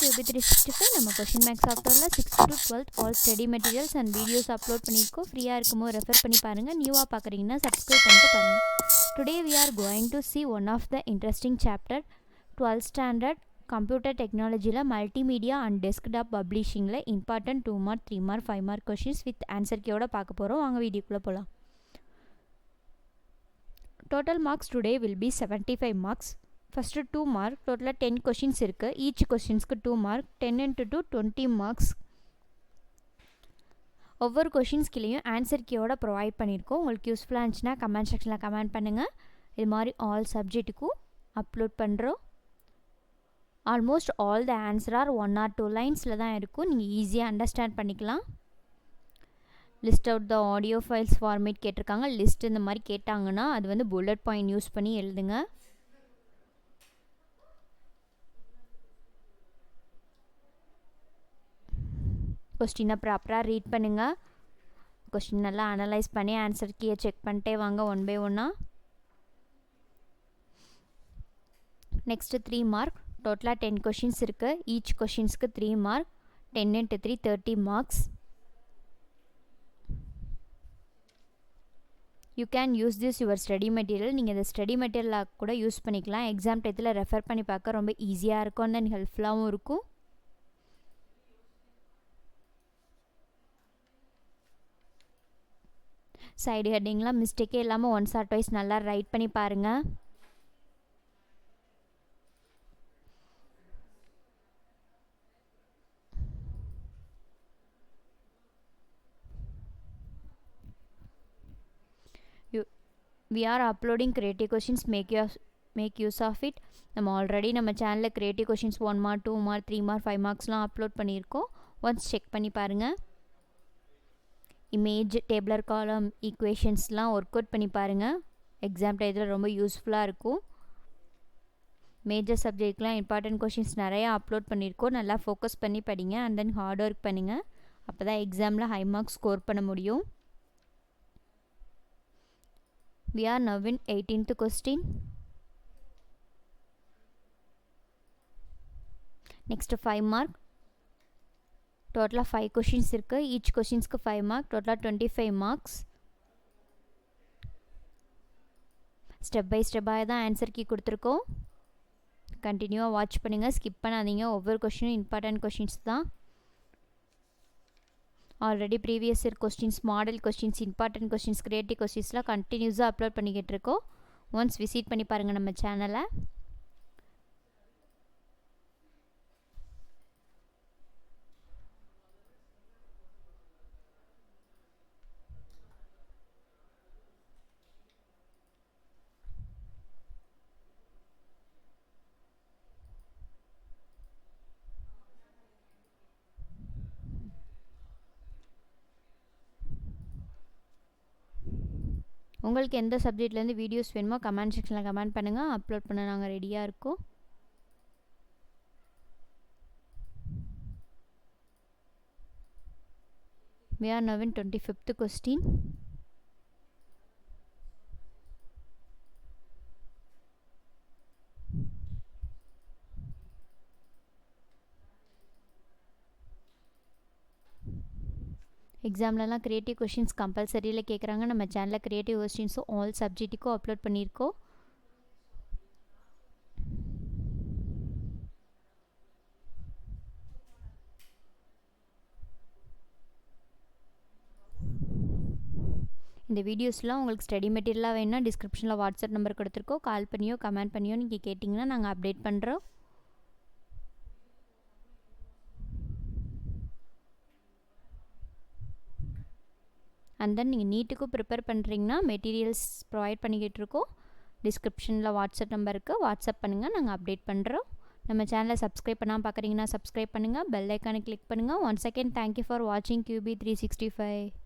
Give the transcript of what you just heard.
QB365 நம்ம question maths சாஃப்ட்வேரில் 6th to 12th all study materials and videos upload பண்ணியிருக்கோம். ஃப்ரீயாக இருக்கும்போது ரெஃபர் பண்ணி பாருங்கள். நியூவாக பார்க்குறீங்கன்னா சப்ஸ்கிரைப் பண்ணிட்டு பாருங்கள். Today we are going to see one of the interesting chapter 12th standard computer டெக்னாலஜியில் மல்டிமீடியா அண்ட் டெஸ்க்டாப் பப்ளிஷிங்கில் important 2 mark 3 mark 5 mark questions with answer கீயோட பார்க்க போகிறோம். வாங்க வீடியோக்குள்ளே போகலாம். Total marks today will be 75 marks. First 2 mark டோட்டலாக 10 questions இருக்குது. ஈச் கொஷின்ஸ்க்கு 2 மார்க், 10 into 2 20 மார்க்ஸ். ஒவ்வொரு கொஷின்ஸ்கிலையும் ஆன்சர் கீயோட ப்ரொவைட் பண்ணியிருக்கோம். உங்களுக்கு யூஸ்ஃபுல்லாக இருந்துச்சுன்னா கமெண்ட் செக்ஷனில் கமெண்ட் பண்ணுங்கள். இது மாதிரி ஆல் சப்ஜெக்ட்டுக்கும் அப்லோட் பண்ணுறோம். Almost all the answer are 1 or 2 லைன்ஸில் தான் இருக்கும். நீங்கள் ஈஸியாக அண்டர்ஸ்டாண்ட் பண்ணிக்கலாம். List out the audio files format கேட்டிருக்காங்க. லிஸ்ட் இந்த மாதிரி கேட்டாங்கன்னா அது வந்து புல்லட் பாயிண்ட் யூஸ் பண்ணி எழுதுங்க. கொஸ்டினை ப்ராப்பராக ரீட் பண்ணுங்கள். கொஸ்டின் நல்லா அனலைஸ் பண்ணி ஆன்சர் கீயை செக் பண்ணிட்டே வாங்க ஒன் பை ஒன்னாக. நெக்ஸ்ட்டு 3 மார்க் டோட்டலாக 10 கொஷின்ஸ் இருக்குது. ஈச் கொஷின்ஸ்க்கு 3 mark, 10 into 3 30 marks. You can use this your study material. நீங்கள் இந்த ஸ்டடி மெட்டீரியலாக கூட யூஸ் பண்ணிக்கலாம். எக்ஸாம் டயத்தில் ரெஃபர் பண்ணி பார்க்க ரொம்ப ஈஸியாக இருக்கும், தென் ஹெல்ப்ஃபுல்லாகவும் இருக்கும். சைடு ஹெட்டிங்லாம் மிஸ்டேக்கே இல்லாமல் ஒன்ஸ் ஆர் ட்வைஸ் நல்லா ரைட் பண்ணி பாருங்கள். we are uploading creative questions, make use of it. நம்ம ஆல்ரெடி நம்ம சேனலில் creative questions 1 mark 2 mark 3 mark 5 marksலாம் upload பண்ணியிருக்கோம். ஒன்ஸ் செக் பண்ணி பாருங்கள். இமேஜ், டேபிளர் காலம், ஈக்குவேஷன்ஸ்லாம் ஒர்க் அவுட் பண்ணி பாருங்கள். எக்ஸாம் டயத்தில் ரொம்ப யூஸ்ஃபுல்லாக இருக்கும். மேஜர் சப்ஜெக்ட்லாம் இம்பார்ட்டன்ட் கொஷின்ஸ் நிறையா அப்லோட் பண்ணியிருக்கோம். நல்லா ஃபோக்கஸ் பண்ணி படிங்க அண்ட் தென் ஹார்ட் ஒர்க் பண்ணுங்கள். அப்போ தான் எக்ஸாமில் ஹை மார்க்ஸ் ஸ்கோர் பண்ண முடியும். We are now in 18th question. Next 5 mark. Total 5 questions இருக்கு. Each questions-க்கு 5 mark. Total 25 marks. Step by step தான் ஆன்சர் கீ கொடுத்துருக்கோம். கண்டினியூவாக வாட்ச் பண்ணுங்கள், ஸ்கிப் பண்ணாதீங்க. ஒவ்வொரு கொஷினும் இம்பார்ட்டன்ட் கொஷின்ஸ் தான். Already previous year questions, model questions, important questions, creative கொஸ்டின்ஸ்லாம் கண்டினியூஸாக அப்லோட் பண்ணிக்கிட்டு இருக்கோம். ஒன்ஸ் விசிட் பண்ணி பாருங்கள் நம்ம சேனலை. உங்களுக்கு எந்த சப்ஜெக்ட்லேருந்து வீடியோஸ் வேணுமோ கமெண்ட் செக்ஷனில் கமெண்ட் பண்ணுங்கள். அப்லோட் பண்ண நாங்கள் ரெடியாக இருக்கோம். We are now in 25th question. எக்ஸாம்லலாம் க்ரியேட்டிவ் கொஷின்ஸ் கம்பல்சரியில் கேட்குறாங்க. நம்ம சேனலில் க்ரியேட்டிவ் கொஸ்டின்ஸும் ஆல் சப்ஜெக்ட்டுக்கும் அப்லோட் பண்ணியிருக்கோம். இந்த வீடியோஸ்லாம் உங்களுக்கு ஸ்டடி மெட்டீரியலாக வேணும்னா டிஸ்கிரிப்ஷனில் வாட்ஸ்அப் நம்பர் கொடுத்துருக்கோம். கால் பண்ணியோ கமெண்ட் பண்ணியோ நீங்கள் கேட்டிங்கன்னா நாங்கள் அப்டேட் பண்ணுறோம். அண்ட் தென் நீங்கள் நீட்டுக்கும் ப்ரிப்பேர் பண்ணுறீங்கன்னா மெட்டீரியல்ஸ் ப்ரொவைட் பண்ணிக்கிட்டு இருக்கோம். டிஸ்கிரிப்ஷனில் வாட்ஸ்அப் நம்பருக்கு வாட்ஸ்அப் பண்ணுங்கள், நாங்கள் அப்டேட் பண்ணுறோம். நம்ம சேனலை சப்ஸ்கிரைப் பண்ணாமல் பார்க்குறீங்கன்னா சப்ஸ்கிரைப் பண்ணுங்கள், பெல் ஐக்கானை கிளிக் பண்ணுங்கள். ஒன்ஸ் அகேன் தேங்க்யூ ஃபார் வாட்சிங் QB365.